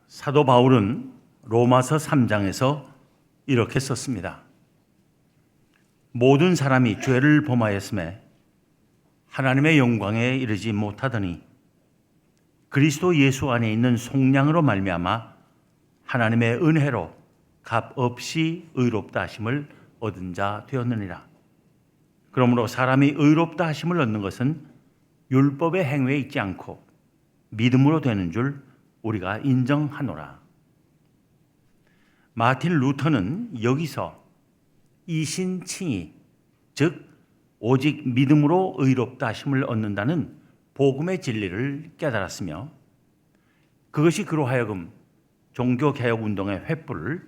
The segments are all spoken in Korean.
사도 바울은 로마서 3장에서 이렇게 썼습니다. 모든 사람이 죄를 범하였음에 하나님의 영광에 이르지 못하더니 그리스도 예수 안에 있는 속량으로 말미암아 하나님의 은혜로 값없이 의롭다 하심을 얻은 자 되었느니라. 그러므로 사람이 의롭다 하심을 얻는 것은 율법의 행위에 있지 않고 믿음으로 되는 줄 우리가 인정하노라. 마틴 루터는 여기서 이신칭의, 즉 오직 믿음으로 의롭다 하심을 얻는다는 복음의 진리를 깨달았으며 그것이 그로 하여금 종교개혁운동의 횃불을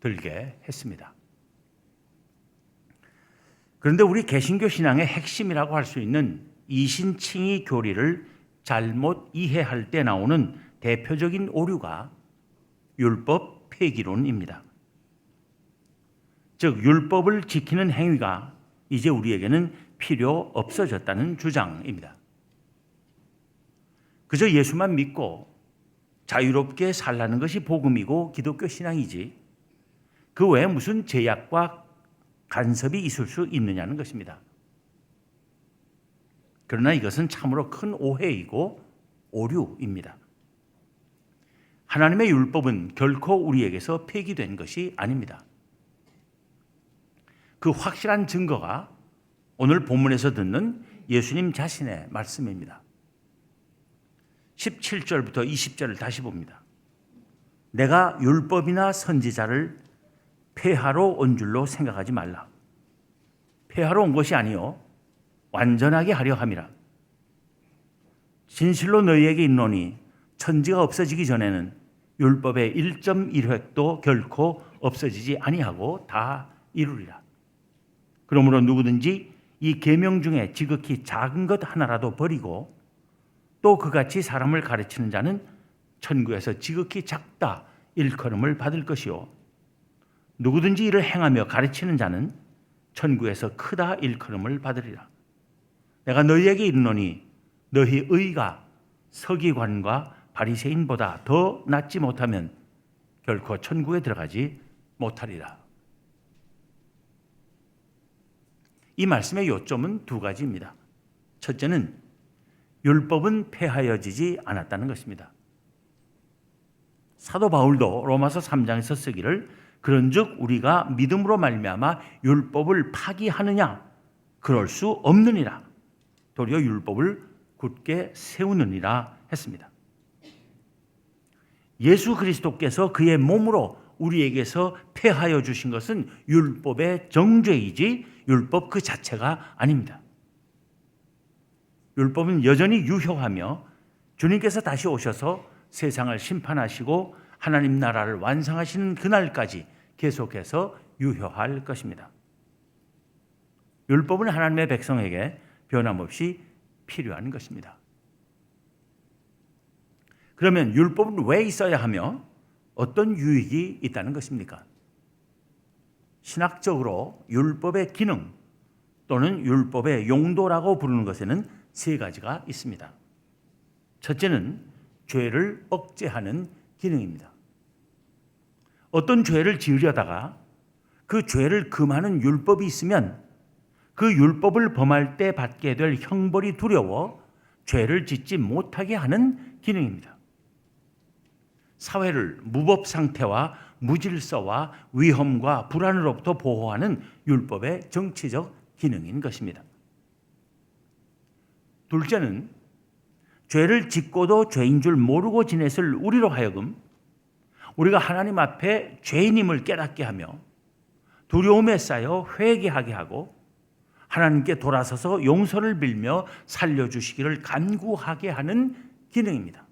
들게 했습니다. 그런데 우리 개신교 신앙의 핵심이라고 할 수 있는 이신칭의 교리를 잘못 이해할 때 나오는 대표적인 오류가 율법 폐기론입니다. 즉 율법을 지키는 행위가 이제 우리에게는 필요 없어졌다는 주장입니다. 그저 예수만 믿고 자유롭게 살라는 것이 복음이고 기독교 신앙이지 그 외에 무슨 제약과 간섭이 있을 수 있느냐는 것입니다. 그러나 이것은 참으로 큰 오해이고 오류입니다. 하나님의 율법은 결코 우리에게서 폐기된 것이 아닙니다. 그 확실한 증거가 오늘 본문에서 듣는 예수님 자신의 말씀입니다. 17절부터 20절을 다시 봅니다. 내가 율법이나 선지자를 폐하러 온 줄로 생각하지 말라. 폐하러 온 것이 아니요 완전하게 하려 함이라. 진실로 너희에게 있노니 천지가 없어지기 전에는 율법의 1.1획도 결코 없어지지 아니하고 다 이루리라. 그러므로 누구든지 이 계명 중에 지극히 작은 것 하나라도 버리고 또 그같이 사람을 가르치는 자는 천국에서 지극히 작다 일컬음을 받을 것이요 누구든지 이를 행하며 가르치는 자는 천국에서 크다 일컬음을 받으리라. 내가 너희에게 이르노니 너희 의가 서기관과 바리새인보다 더 낫지 못하면 결코 천국에 들어가지 못하리라. 이 말씀의 요점은 두 가지입니다. 첫째는 율법은 폐하여지지 않았다는 것입니다. 사도 바울도 로마서 3장에서 쓰기를 그런즉 우리가 믿음으로 말미암아 율법을 파기하느냐 그럴 수 없느니라. 도리어 율법을 굳게 세우느니라 했습니다. 예수 그리스도께서 그의 몸으로 우리에게서 폐하여 주신 것은 율법의 정죄이지 율법 그 자체가 아닙니다. 율법은 여전히 유효하며 주님께서 다시 오셔서 세상을 심판하시고 하나님 나라를 완성하시는 그날까지 계속해서 유효할 것입니다. 율법은 하나님의 백성에게 변함없이 필요한 것입니다. 그러면 율법은 왜 있어야 하며 어떤 유익이 있다는 것입니까? 신학적으로 율법의 기능 또는 율법의 용도라고 부르는 것에는 세 가지가 있습니다. 첫째는 죄를 억제하는 기능입니다. 어떤 죄를 지으려다가 그 죄를 금하는 율법이 있으면 그 율법을 범할 때 받게 될 형벌이 두려워 죄를 짓지 못하게 하는 기능입니다. 사회를 무법 상태와 무질서와 위험과 불안으로부터 보호하는 율법의 정치적 기능인 것입니다. 둘째는 죄를 짓고도 죄인 줄 모르고 지냈을 우리로 하여금 우리가 하나님 앞에 죄인임을 깨닫게 하며 두려움에 쌓여 회개하게 하고 하나님께 돌아서서 용서를 빌며 살려주시기를 간구하게 하는 기능입니다.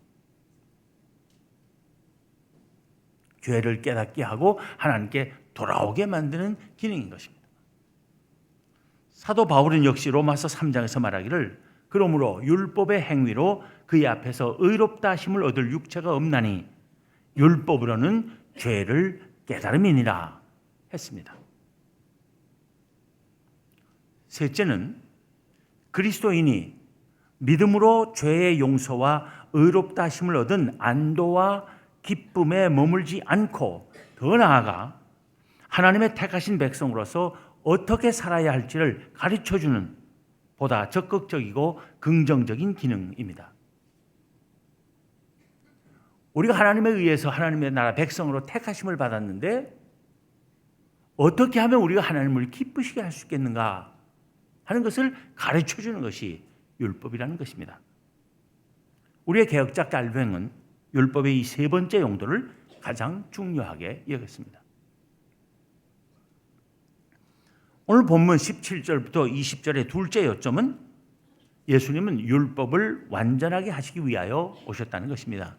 죄를 깨닫게 하고 하나님께 돌아오게 만드는 기능인 것입니다. 사도 바울은 역시 로마서 3장에서 말하기를 그러므로 율법의 행위로 그의 앞에서 의롭다 하심을 얻을 육체가 없나니 율법으로는 죄를 깨달음이니라 했습니다. 셋째는 그리스도인이 믿음으로 죄의 용서와 의롭다 하심을 얻은 안도와 기쁨에 머물지 않고 더 나아가 하나님의 택하신 백성으로서 어떻게 살아야 할지를 가르쳐주는 보다 적극적이고 긍정적인 기능입니다. 우리가 하나님에 의해서 하나님의 나라 백성으로 택하심을 받았는데 어떻게 하면 우리가 하나님을 기쁘시게 할 수 있겠는가 하는 것을 가르쳐주는 것이 율법이라는 것입니다. 우리의 개혁자 칼뱅은 율법의 이 세 번째 용도를 가장 중요하게 여겼습니다. 오늘 본문 17절부터 20절의 둘째 요점은 예수님은 율법을 완전하게 하시기 위하여 오셨다는 것입니다.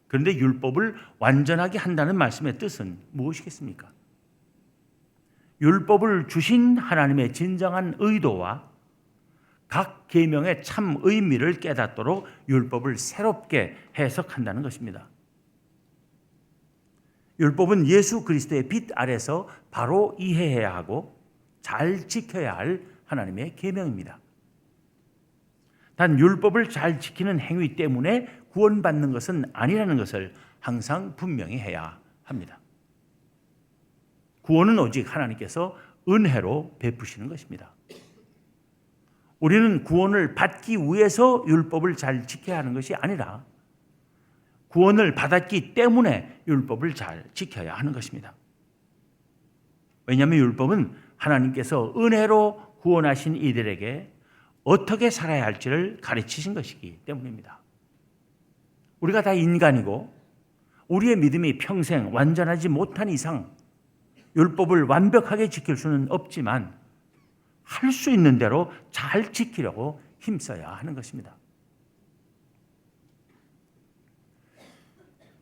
그런데 율법을 완전하게 한다는 말씀의 뜻은 무엇이겠습니까? 율법을 주신 하나님의 진정한 의도와 각 계명의 참 의미를 깨닫도록 율법을 새롭게 해석한다는 것입니다. 율법은 예수 그리스도의 빛 아래서 바로 이해해야 하고 잘 지켜야 할 하나님의 계명입니다. 단 율법을 잘 지키는 행위 때문에 구원받는 것은 아니라는 것을 항상 분명히 해야 합니다. 구원은 오직 하나님께서 은혜로 베푸시는 것입니다. 우리는 구원을 받기 위해서 율법을 잘 지켜야 하는 것이 아니라 구원을 받았기 때문에 율법을 잘 지켜야 하는 것입니다. 왜냐하면 율법은 하나님께서 은혜로 구원하신 이들에게 어떻게 살아야 할지를 가르치신 것이기 때문입니다. 우리가 다 인간이고 우리의 믿음이 평생 완전하지 못한 이상 율법을 완벽하게 지킬 수는 없지만 할 수 있는 대로 잘 지키려고 힘써야 하는 것입니다.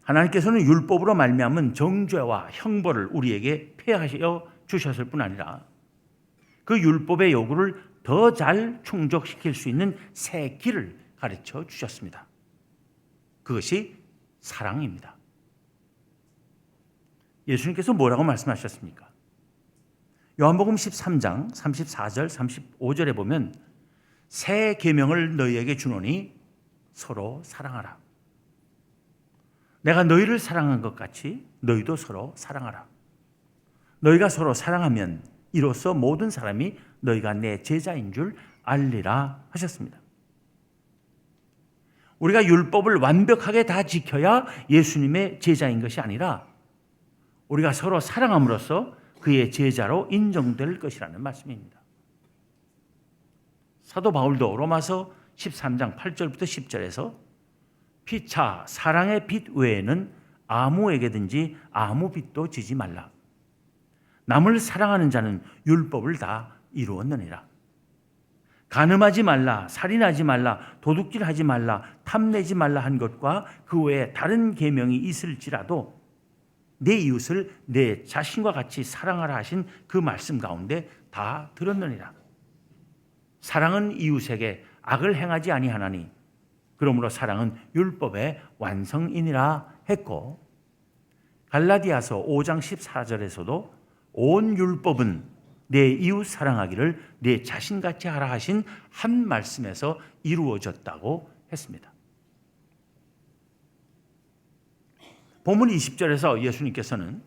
하나님께서는 율법으로 말미암은 정죄와 형벌을 우리에게 폐하여 주셨을 뿐 아니라 그 율법의 요구를 더 잘 충족시킬 수 있는 새 길을 가르쳐 주셨습니다. 그것이 사랑입니다. 예수님께서 뭐라고 말씀하셨습니까? 요한복음 13장 34절 35절에 보면 새 계명을 너희에게 주노니 서로 사랑하라. 내가 너희를 사랑한 것 같이 너희도 서로 사랑하라. 너희가 서로 사랑하면 이로써 모든 사람이 너희가 내 제자인 줄 알리라 하셨습니다. 우리가 율법을 완벽하게 다 지켜야 예수님의 제자인 것이 아니라 우리가 서로 사랑함으로써 그의 제자로 인정될 것이라는 말씀입니다. 사도 바울도 로마서 13장 8절부터 10절에서 피차 사랑의 빛 외에는 아무에게든지 아무 빛도 지지 말라. 남을 사랑하는 자는 율법을 다 이루었느니라. 간음하지 말라, 살인하지 말라, 도둑질하지 말라, 탐내지 말라 한 것과 그 외에 다른 계명이 있을지라도 내 이웃을 내 자신과 같이 사랑하라 하신 그 말씀 가운데 다 들었느니라. 사랑은 이웃에게 악을 행하지 아니하나니 그러므로 사랑은 율법의 완성이니라 했고, 갈라디아서 5장 14절에서도 온 율법은 내 이웃 사랑하기를 내 자신같이 하라 하신 한 말씀에서 이루어졌다고 했습니다. 본문 20절에서 예수님께서는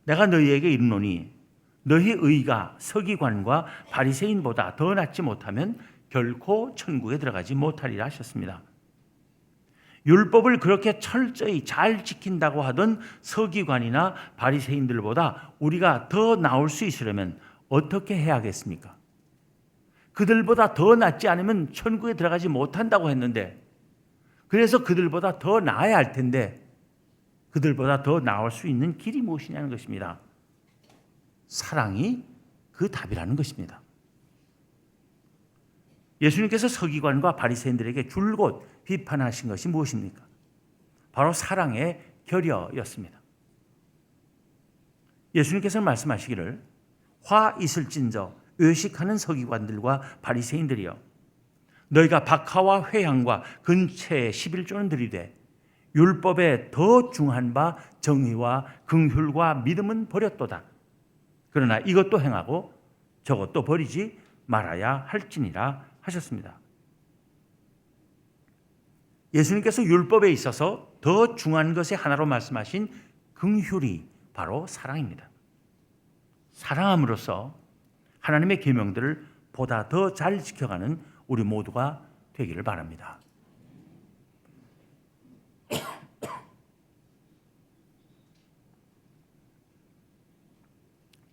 내가 너희에게 이르노니 너희 의가 서기관과 바리새인보다 더 낫지 못하면 결코 천국에 들어가지 못하리라 하셨습니다. 율법을 그렇게 철저히 잘 지킨다고 하던 서기관이나 바리새인들보다 우리가 더 나을 수 있으려면 어떻게 해야겠습니까? 그들보다 더 낫지 않으면 천국에 들어가지 못한다고 했는데, 그래서 그들보다 더 나아야 할 텐데 그들보다 더 나을 수 있는 길이 무엇이냐는 것입니다. 사랑이 그 답이라는 것입니다. 예수님께서 서기관과 바리새인들에게 줄곧 비판하신 것이 무엇입니까? 바로 사랑의 결여였습니다. 예수님께서 말씀하시기를 화 있을진저 외식하는 서기관들과 바리새인들이여, 너희가 박하와 회향과 근처에 11조는 들이되 율법에 더 중한 바 정의와 긍휼과 믿음은 버렸도다. 그러나 이것도 행하고 저것도 버리지 말아야 할지니라 하셨습니다. 예수님께서 율법에 있어서 더 중요한 것의 하나로 말씀하신 긍휼이 바로 사랑입니다. 사랑함으로써 하나님의 계명들을 보다 더 잘 지켜가는 우리 모두가 되기를 바랍니다.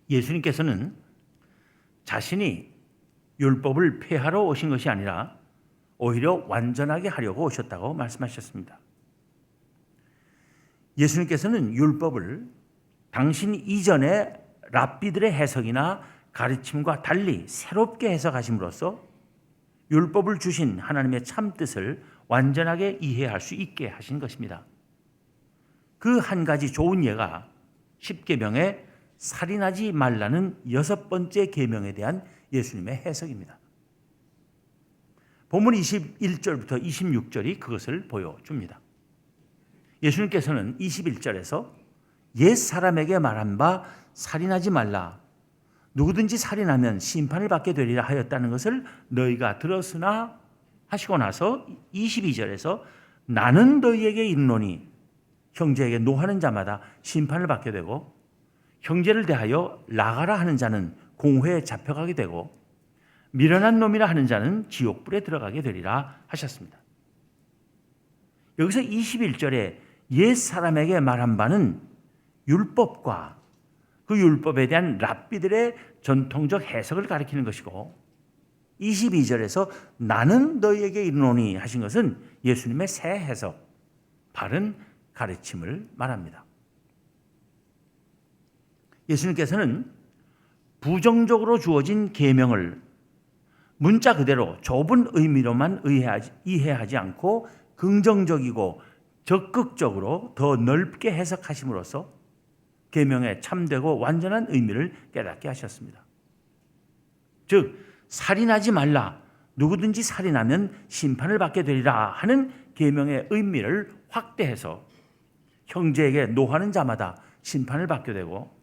예수님께서는 자신이 율법을 폐하러 오신 것이 아니라 오히려 완전하게 하려고 오셨다고 말씀하셨습니다. 예수님께서는 율법을 당신 이전의 랍비들의 해석이나 가르침과 달리 새롭게 해석하심으로써 율법을 주신 하나님의 참 뜻을 완전하게 이해할 수 있게 하신 것입니다. 그 한 가지 좋은 예가 십계명의 살인하지 말라는 6번째 계명에 대한 예수님의 해석입니다. 본문 21절부터 26절이 그것을 보여줍니다. 예수님께서는 21절에서 옛 사람에게 말한 바 살인하지 말라, 누구든지 살인하면 심판을 받게 되리라 하였다는 것을 너희가 들었으나 하시고 나서 22절에서 나는 너희에게 이르노니 형제에게 노하는 자마다 심판을 받게 되고 형제를 대하여 나가라 하는 자는 공회에 잡혀가게 되고 미련한 놈이라 하는 자는 지옥불에 들어가게 되리라 하셨습니다. 여기서 21절에 옛 사람에게 말한 바는 율법과 그 율법에 대한 랍비들의 전통적 해석을 가리키는 것이고 22절에서 나는 너희에게 이르노니 하신 것은 예수님의 새 해석, 바른 가르침을 말합니다. 예수님께서는 부정적으로 주어진 계명을 문자 그대로 좁은 의미로만 이해하지 않고 긍정적이고 적극적으로 더 넓게 해석하심으로써 계명의 참되고 완전한 의미를 깨닫게 하셨습니다. 즉 살인하지 말라, 누구든지 살인하면 심판을 받게 되리라 하는 계명의 의미를 확대해서 형제에게 노하는 자마다 심판을 받게 되고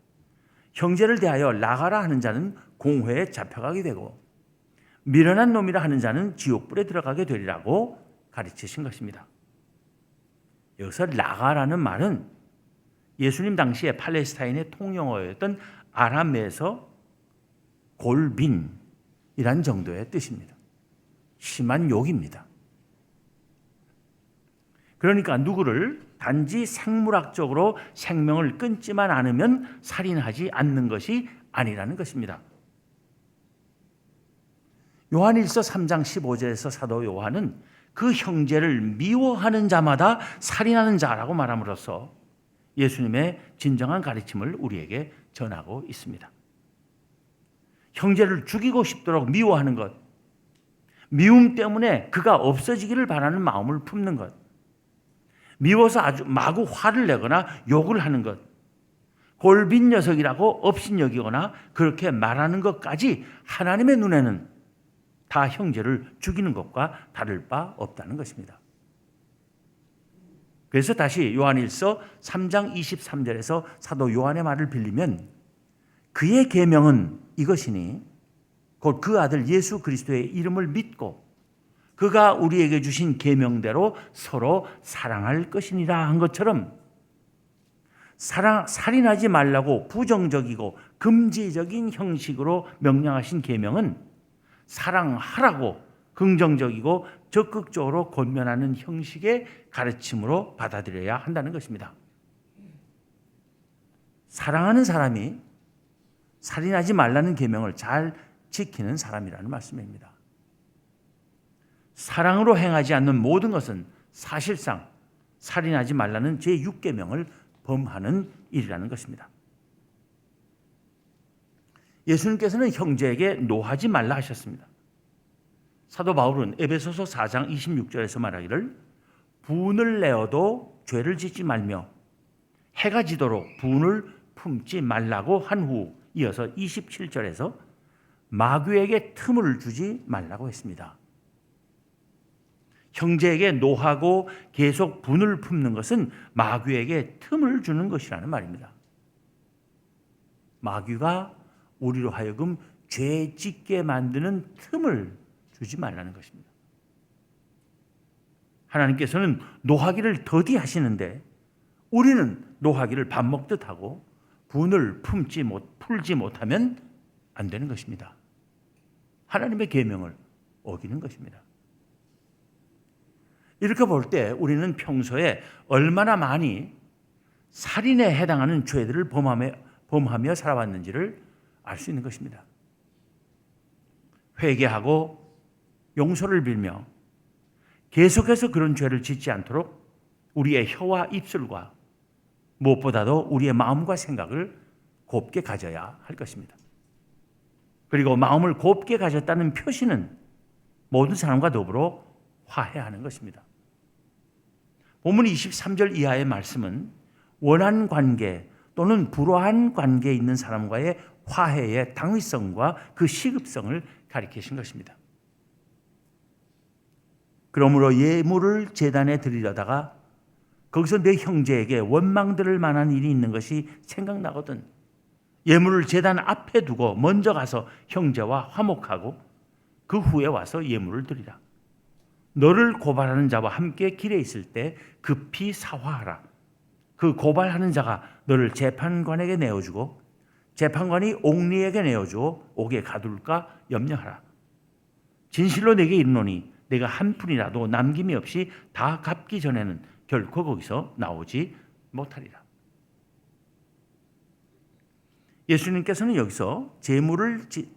형제를 대하여 나가라 하는 자는 공회에 잡혀가게 되고 미련한 놈이라 하는 자는 지옥불에 들어가게 되리라고 가르치신 것입니다. 여기서 나가라는 말은 예수님 당시에 팔레스타인의 통용어였던 아람에서 골빈이란 정도의 뜻입니다. 심한 욕입니다. 그러니까 누구를 단지 생물학적으로 생명을 끊지만 않으면 살인하지 않는 것이 아니라는 것입니다. 요한일서 3장 15절에서 사도 요한은 그 형제를 미워하는 자마다 살인하는 자라고 말함으로써 예수님의 진정한 가르침을 우리에게 전하고 있습니다. 형제를 죽이고 싶도록 미워하는 것, 미움 때문에 그가 없어지기를 바라는 마음을 품는 것, 미워서 아주 마구 화를 내거나 욕을 하는 것, 골빈 녀석이라고 업신여기거나 그렇게 말하는 것까지 하나님의 눈에는 다 형제를 죽이는 것과 다를 바 없다는 것입니다. 그래서 다시 요한일서 3장 23절에서 사도 요한의 말을 빌리면 그의 계명은 이것이니 곧 그 아들 예수 그리스도의 이름을 믿고 그가 우리에게 주신 계명대로 서로 사랑할 것이니라 한 것처럼 살인하지 말라고 부정적이고 금지적인 형식으로 명령하신 계명은 사랑하라고 긍정적이고 적극적으로 권면하는 형식의 가르침으로 받아들여야 한다는 것입니다. 사랑하는 사람이 살인하지 말라는 계명을 잘 지키는 사람이라는 말씀입니다. 사랑으로 행하지 않는 모든 것은 사실상 살인하지 말라는 제6계명을 범하는 일이라는 것입니다. 예수님께서는 형제에게 노하지 말라 하셨습니다. 사도 바울은 에베소서 4장 26절에서 말하기를 분을 내어도 죄를 짓지 말며 해가 지도록 분을 품지 말라고 한 후 이어서 27절에서 마귀에게 틈을 주지 말라고 했습니다. 형제에게 노하고 계속 분을 품는 것은 마귀에게 틈을 주는 것이라는 말입니다. 마귀가 우리로 하여금 죄 짓게 만드는 틈을 주지 말라는 것입니다. 하나님께서는 노하기를 더디하시는데 우리는 노하기를 밥 먹듯 하고 분을 풀지 못하면 안 되는 것입니다. 하나님의 계명을 어기는 것입니다. 이렇게 볼 때 우리는 평소에 얼마나 많이 살인에 해당하는 죄들을 범하며 살아왔는지를 알 수 있는 것입니다. 회개하고 용서를 빌며 계속해서 그런 죄를 짓지 않도록 우리의 혀와 입술과 무엇보다도 우리의 마음과 생각을 곱게 가져야 할 것입니다. 그리고 마음을 곱게 가졌다는 표시는 모든 사람과 더불어 화해하는 것입니다. 본문 23절 이하의 말씀은 원한 관계 또는 불화한 관계에 있는 사람과의 화해의 당위성과 그 시급성을 가리키신 것입니다. 그러므로 예물을 제단에 드리려다가 거기서 내 형제에게 원망 들을 만한 일이 있는 것이 생각나거든 예물을 제단 앞에 두고 먼저 가서 형제와 화목하고 그 후에 와서 예물을 드리라. 너를 고발하는 자와 함께 길에 있을 때 급히 사화하라. 그 고발하는 자가 너를 재판관에게 내어주고 재판관이 옥리에게 내어주어 옥에 가둘까 염려하라. 진실로 내게 이르노니 내가 한 푼이라도 남김이 없이 다 갚기 전에는 결코 거기서 나오지 못하리라. 예수님께서는 여기서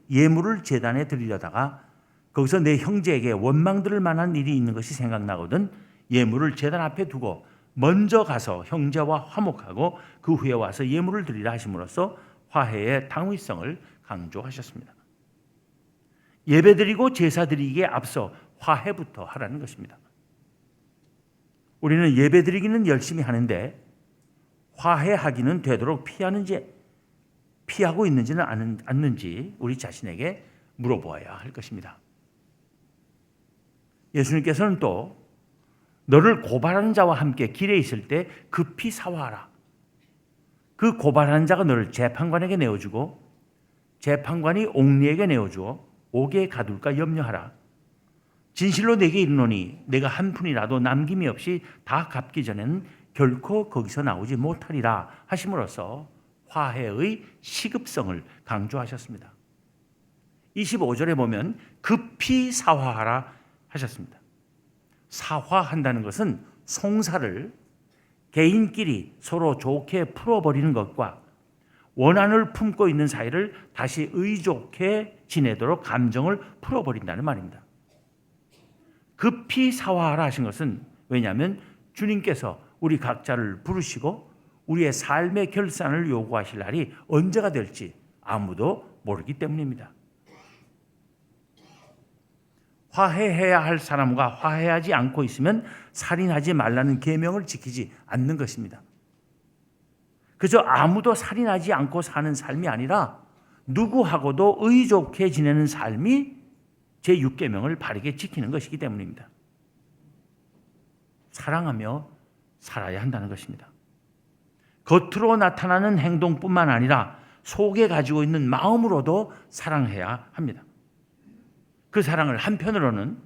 예물을 제단에 드리려다가 거기서 내 형제에게 원망 들을 만한 일이 있는 것이 생각나거든 예물을 제단 앞에 두고 먼저 가서 형제와 화목하고 그 후에 와서 예물을 드리라 하심으로써 화해의 당위성을 강조하셨습니다. 예배드리고 제사드리기에 앞서 화해부터 하라는 것입니다. 우리는 예배드리기는 열심히 하는데 화해하기는 되도록 피하고 있는지는 않는지 우리 자신에게 물어보아야 할 것입니다. 예수님께서는 또 너를 고발하는 자와 함께 길에 있을 때 급히 사화하라. 그 고발하는 자가 너를 재판관에게 내어주고 재판관이 옥리에게 내어주어 옥에 가둘까 염려하라. 진실로 내게 이르노니 내가 한 푼이라도 남김이 없이 다 갚기 전에는 결코 거기서 나오지 못하리라 하심으로써 화해의 시급성을 강조하셨습니다. 25절에 보면 급히 사화하라 하셨습니다. 사화한다는 것은 송사를 개인끼리 서로 좋게 풀어버리는 것과 원한을 품고 있는 사이를 다시 의좋게 지내도록 감정을 풀어버린다는 말입니다. 급히 사화하라 하신 것은 왜냐하면 주님께서 우리 각자를 부르시고 우리의 삶의 결산을 요구하실 날이 언제가 될지 아무도 모르기 때문입니다. 화해해야 할 사람과 화해하지 않고 있으면 살인하지 말라는 계명을 지키지 않는 것입니다. 그저 아무도 살인하지 않고 사는 삶이 아니라 누구하고도 의좋게 지내는 삶이 제6계명을 바르게 지키는 것이기 때문입니다. 사랑하며 살아야 한다는 것입니다. 겉으로 나타나는 행동뿐만 아니라 속에 가지고 있는 마음으로도 사랑해야 합니다. 그 사랑을 한편으로는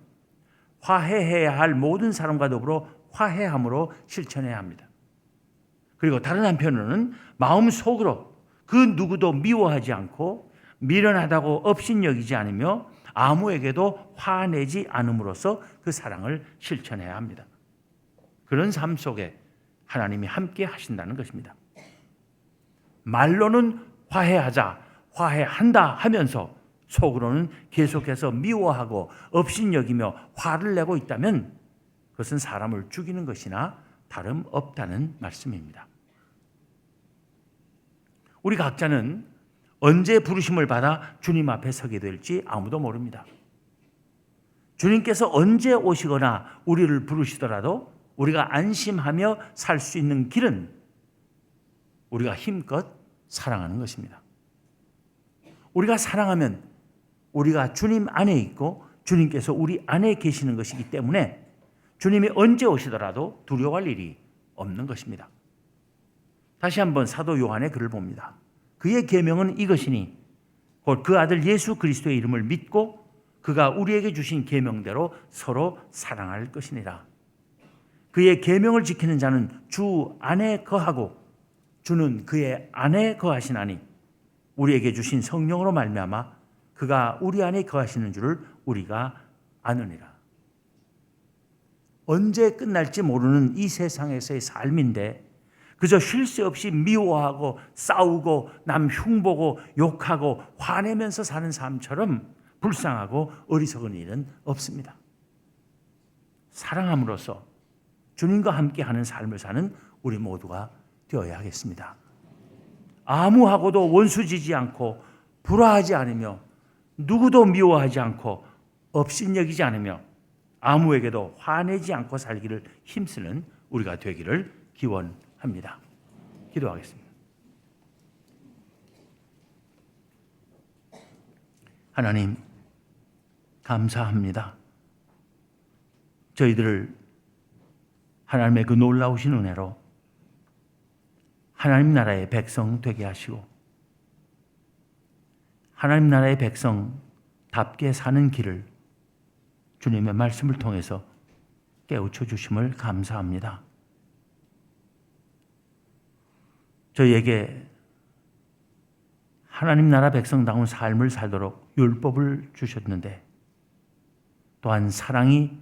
화해해야 할 모든 사람과 더불어 화해함으로 실천해야 합니다. 그리고 다른 한편으로는 마음속으로 그 누구도 미워하지 않고 미련하다고 업신여기지 않으며 아무에게도 화내지 않음으로써 그 사랑을 실천해야 합니다. 그런 삶 속에 하나님이 함께 하신다는 것입니다. 말로는 화해하자, 화해한다 하면서 속으로는 계속해서 미워하고 업신여기며 화를 내고 있다면 그것은 사람을 죽이는 것이나 다름없다는 말씀입니다. 우리 각자는 언제 부르심을 받아 주님 앞에 서게 될지 아무도 모릅니다. 주님께서 언제 오시거나 우리를 부르시더라도 우리가 안심하며 살 수 있는 길은 우리가 힘껏 사랑하는 것입니다. 우리가 사랑하면 우리가 주님 안에 있고 주님께서 우리 안에 계시는 것이기 때문에 주님이 언제 오시더라도 두려워할 일이 없는 것입니다. 다시 한번 사도 요한의 글을 봅니다. 그의 계명은 이것이니 곧 그 아들 예수 그리스도의 이름을 믿고 그가 우리에게 주신 계명대로 서로 사랑할 것이니라. 그의 계명을 지키는 자는 주 안에 거하고 주는 그의 안에 거하시나니 우리에게 주신 성령으로 말미암아 그가 우리 안에 거하시는 줄을 우리가 아느니라. 언제 끝날지 모르는 이 세상에서의 삶인데 그저 쉴 새 없이 미워하고 싸우고 남 흉보고 욕하고 화내면서 사는 삶처럼 불쌍하고 어리석은 일은 없습니다. 사랑함으로써 주님과 함께하는 삶을 사는 우리 모두가 되어야 하겠습니다. 아무하고도 원수지지 않고 불화하지 않으며 누구도 미워하지 않고 업신여기지 않으며 아무에게도 화내지 않고 살기를 힘쓰는 우리가 되기를 기원합니다. 기도하겠습니다. 하나님, 감사합니다. 저희들을 하나님의 그 놀라우신 은혜로 하나님 나라의 백성 되게 하시고 하나님 나라의 백성답게 사는 길을 주님의 말씀을 통해서 깨우쳐 주심을 감사합니다. 저희에게 하나님 나라 백성다운 삶을 살도록 율법을 주셨는데 또한 사랑이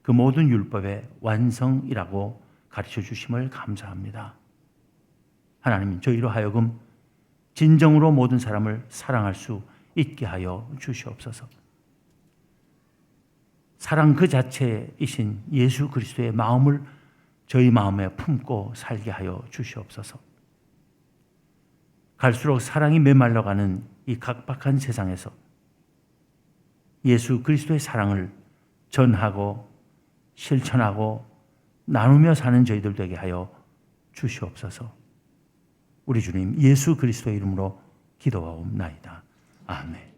그 모든 율법의 완성이라고 가르쳐 주심을 감사합니다. 하나님, 저희로 하여금 진정으로 모든 사람을 사랑할 수 있게 하여 주시옵소서. 사랑 그 자체이신 예수 그리스도의 마음을 저희 마음에 품고 살게 하여 주시옵소서. 갈수록 사랑이 메말라가는 이 각박한 세상에서 예수 그리스도의 사랑을 전하고 실천하고 나누며 사는 저희들 되게 하여 주시옵소서. 우리 주님 예수 그리스도의 이름으로 기도하옵나이다. 아멘.